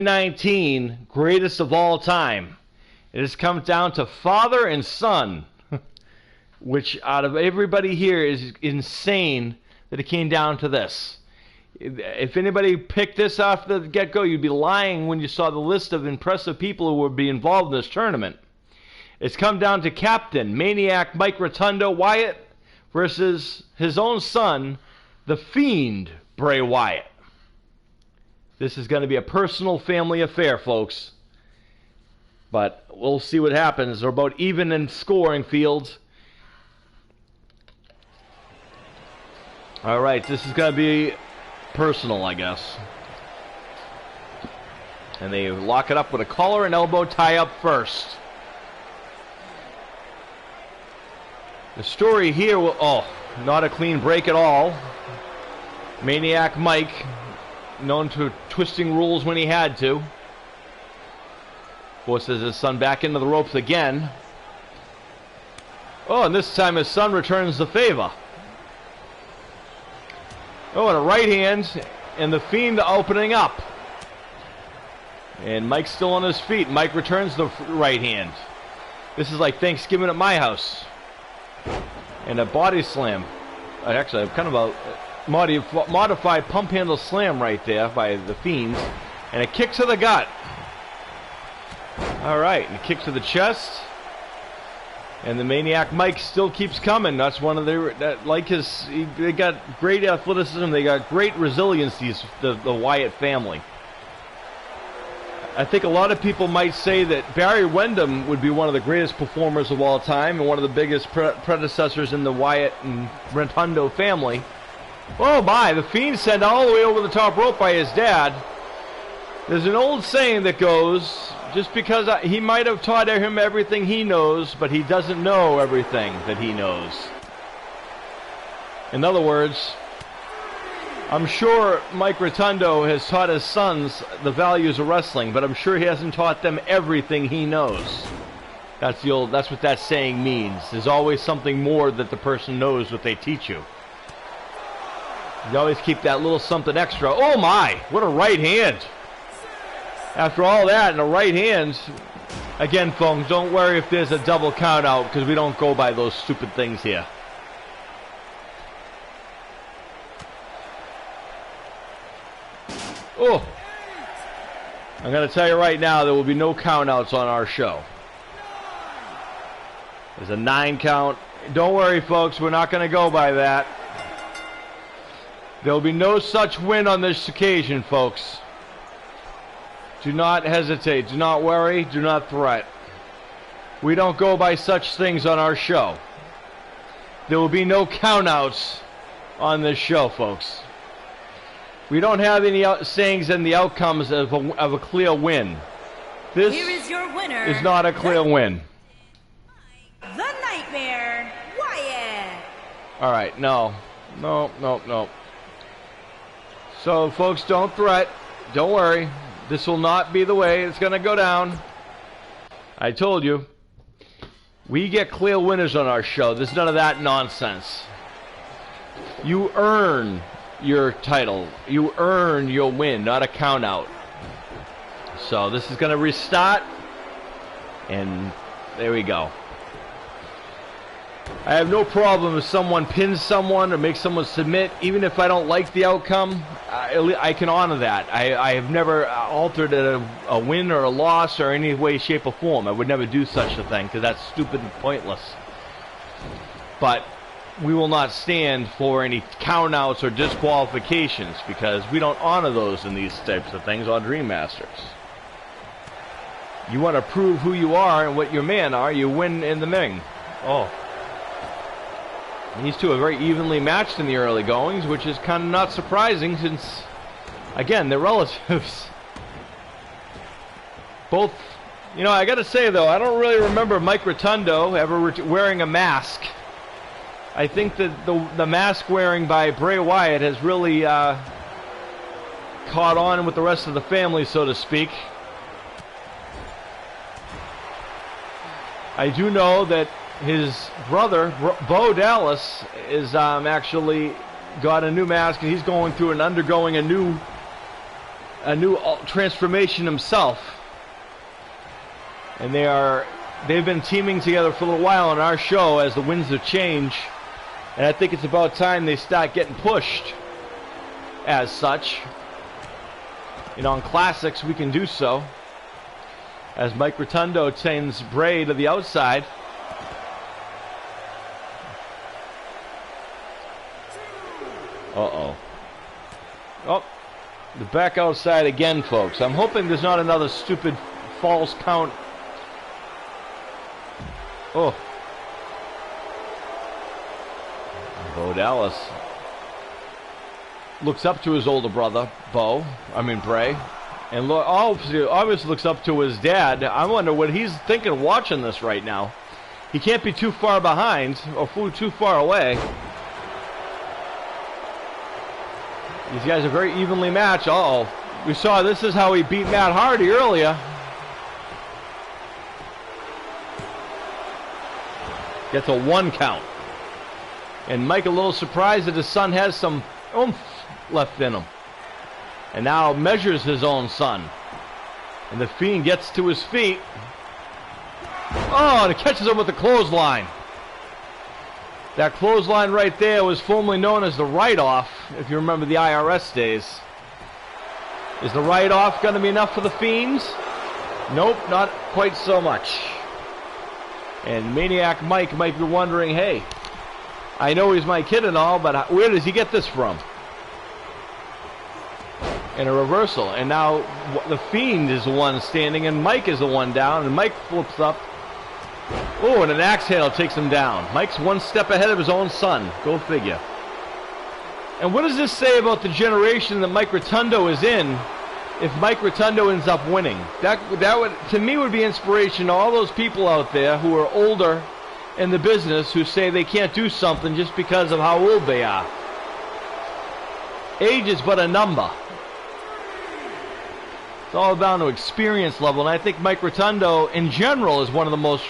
19 greatest of all time. It has come down to father and son, which out of everybody here is insane that it came down to this. If anybody picked this off the get-go, you'd be lying when you saw the list of impressive people who would be involved in this tournament. It's come down to Captain Maniac Mike Rutundo Wyatt versus his own son, the Fiend Bray Wyatt. This is going to be a personal family affair, folks. But we'll see what happens. They're about even in scoring fields. All right, this is going to be personal, I guess. And they lock it up with a collar and elbow tie up first. The story here will... Oh, not a clean break at all. Maniac Mike, known to twisting rules when he had to, forces his son back into the ropes again. Oh, and this time his son returns the favor. Oh, and a right hand, and the Fiend opening up. And Mike's still on his feet. Mike returns the right hand. This is like Thanksgiving at my house. And a body slam. Actually, kind of a modified pump handle slam right there by the Fiends. And a kick to the gut. Alright, and a kick to the chest. And the Maniac Mike still keeps coming. That's one of their... they got great athleticism. They got great resilience, the Wyatt family. I think a lot of people might say that Barry Windham would be one of the greatest performers of all time and one of the biggest predecessors in the Wyatt and Rutundo family. Oh my, the Fiend sent all the way over the top rope by his dad. There's an old saying that goes, just because he might have taught him everything he knows, but he doesn't know everything that he knows. In other words, I'm sure Mike Rutundo has taught his sons the values of wrestling, but I'm sure he hasn't taught them everything he knows. That's what that saying means. There's always something more that the person knows what they teach you. You always keep that little something extra. Oh my, what a right hand. After all that, and a right hand, again, folks, don't worry if there's a double count out, because we don't go by those stupid things here. Oh, I'm going to tell you right now, there will be no countouts on our show. There's a 9 count. Don't worry, folks, we're not going to go by that. There will be no such win on this occasion, folks. Do not hesitate. Do not worry. Do not fret. We don't go by such things on our show. There will be no countouts on this show, folks. We don't have any sayings and the outcomes of a clear win. This Here is your winner, is not a clear win. The Nightmare, Wyatt. All right, no. So, folks, don't fret. Don't worry. This will not be the way it's going to go down. I told you. We get clear winners on our show. There's none of that nonsense. You earn your title. You earn your win, not a count out. So this is going to restart. And there we go. I have no problem if someone pins someone or makes someone submit. Even if I don't like the outcome, I can honor that. I have never altered a win or a loss or any way, shape, or form. I would never do such a thing because that's stupid and pointless. But we will not stand for any countouts or disqualifications because we don't honor those in these types of things on Dream Masters. You want to prove who you are and what your man are, you win in the ring. Oh. These two are very evenly matched in the early goings, which is kind of not surprising since, again, they're relatives. Both, you know, I got to say, though, I don't really remember Mike Rutundo ever wearing a mask. I think that the mask wearing by Bray Wyatt has really caught on with the rest of the family, so to speak. I do know that his brother, Bo Dallas, is actually got a new mask, and he's going through and undergoing a new a new transformation himself. And they've been teaming together for a little while on our show as the winds of change. And I think it's about time they start getting pushed as such. You know, in classics we can do so. As Mike Rutundo sends Bray to the outside. Uh-oh. Oh, the back outside again, folks. I'm hoping there's not another stupid false count. Oh. Bo Dallas looks up to his older brother, Bray. And obviously looks up to his dad. I wonder what he's thinking watching this right now. He can't be too far behind or too far away. These guys are very evenly matched. Uh-oh. We saw this is how he beat Matt Hardy earlier. Gets a 1 count. And Mike a little surprised that his son has some oomph left in him. And now measures his own son. And the Fiend gets to his feet. Oh, and it catches him with the clothesline. That clothesline right there was formerly known as the write-off, if you remember the IRS days. Is the write-off going to be enough for the Fiends? Nope, not quite so much. And Maniac Mike might be wondering, hey, I know he's my kid and all, but where does he get this from? And a reversal. And now the Fiend is the one standing, and Mike is the one down, and Mike flips up. Oh, and an axe handle takes him down. Mike's 1 step ahead of his own son. Go figure. And what does this say about the generation that Mike Rutundo is in if Mike Rutundo ends up winning? That would, to me, would be inspiration to all those people out there who are older in the business who say they can't do something just because of how old they are. Age is but a number. It's all down to experience level, and I think Mike Rutundo in general is one of the most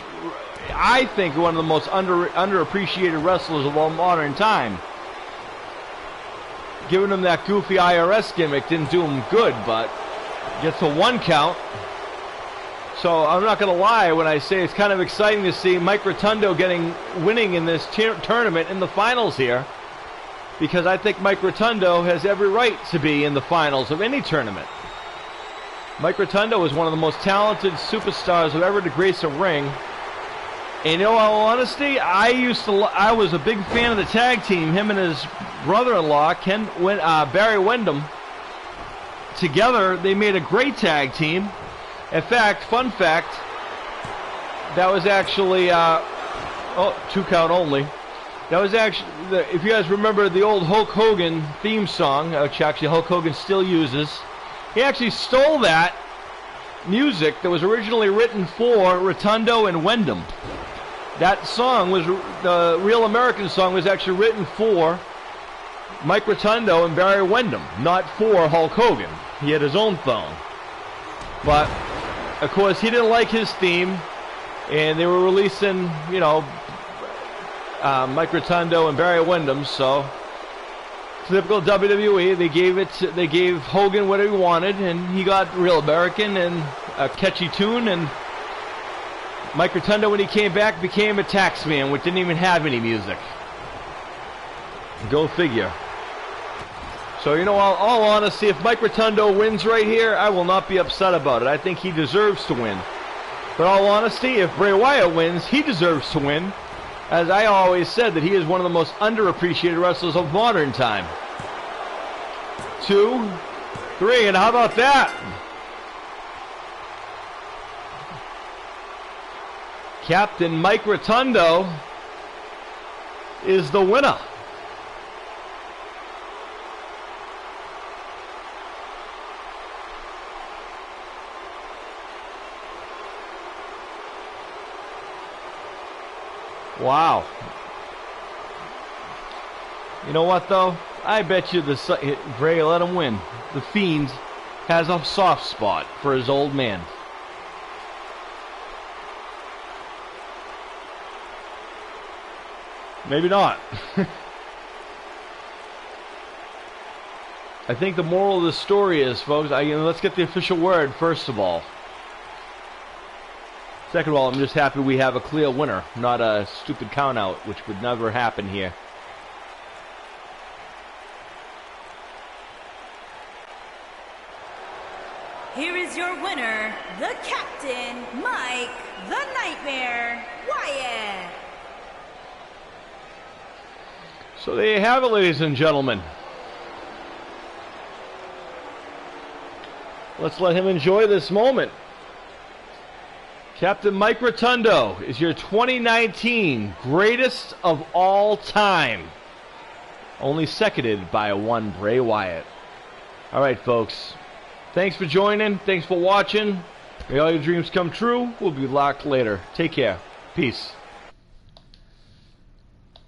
underappreciated wrestlers of all modern time. Giving him that goofy IRS gimmick didn't do him good, but gets a 1 count. So I'm not going to lie when I say it's kind of exciting to see Mike Rutundo winning in this tournament in the finals here, because I think Mike Rutundo has every right to be in the finals of any tournament. Mike Rutundo is one of the most talented superstars who ever to grace a ring. And in all honesty, I was a big fan of the tag team. Him and his brother-in-law, Barry Windham, together they made a great tag team. In fact, fun fact, that was actually 2 count only. That was actually, if you guys remember the old Hulk Hogan theme song, which actually Hulk Hogan still uses. He actually stole that music that was originally written for Rutundo and Windham. That song was, the Real American song was actually written for Mike Rutundo and Barry Windham, not for Hulk Hogan. He had his own theme. But, of course, he didn't like his theme, and they were releasing, Mike Rutundo and Barry Windham, so typical WWE, they gave Hogan what he wanted, and he got Real American and a catchy tune, and Mike Rutundo, when he came back, became a taxman, which didn't even have any music. Go figure. So, all honesty, if Mike Rutundo wins right here, I will not be upset about it. I think he deserves to win. But all honesty, if Bray Wyatt wins, he deserves to win. As I always said, that he is one of the most underappreciated wrestlers of modern time. 2, 3, and how about that? Captain Mike Rutundo is the winner. Wow. You know what, though? I bet you Bray let him win. The Fiend has a soft spot for his old man. Maybe not. I think the moral of the story is, folks, let's get the official word, first of all. Second of all, I'm just happy we have a clear winner, not a stupid count-out, which would never happen here. Here is your winner, the Captain, Mike, the Nightmare, Wyatt. So there you have it, ladies and gentlemen. Let's let him enjoy this moment. Captain Mike Rutundo is your 2019 greatest of all time. Only seconded by one Bray Wyatt. All right, folks. Thanks for joining. Thanks for watching. May all your dreams come true. We'll be locked later. Take care. Peace.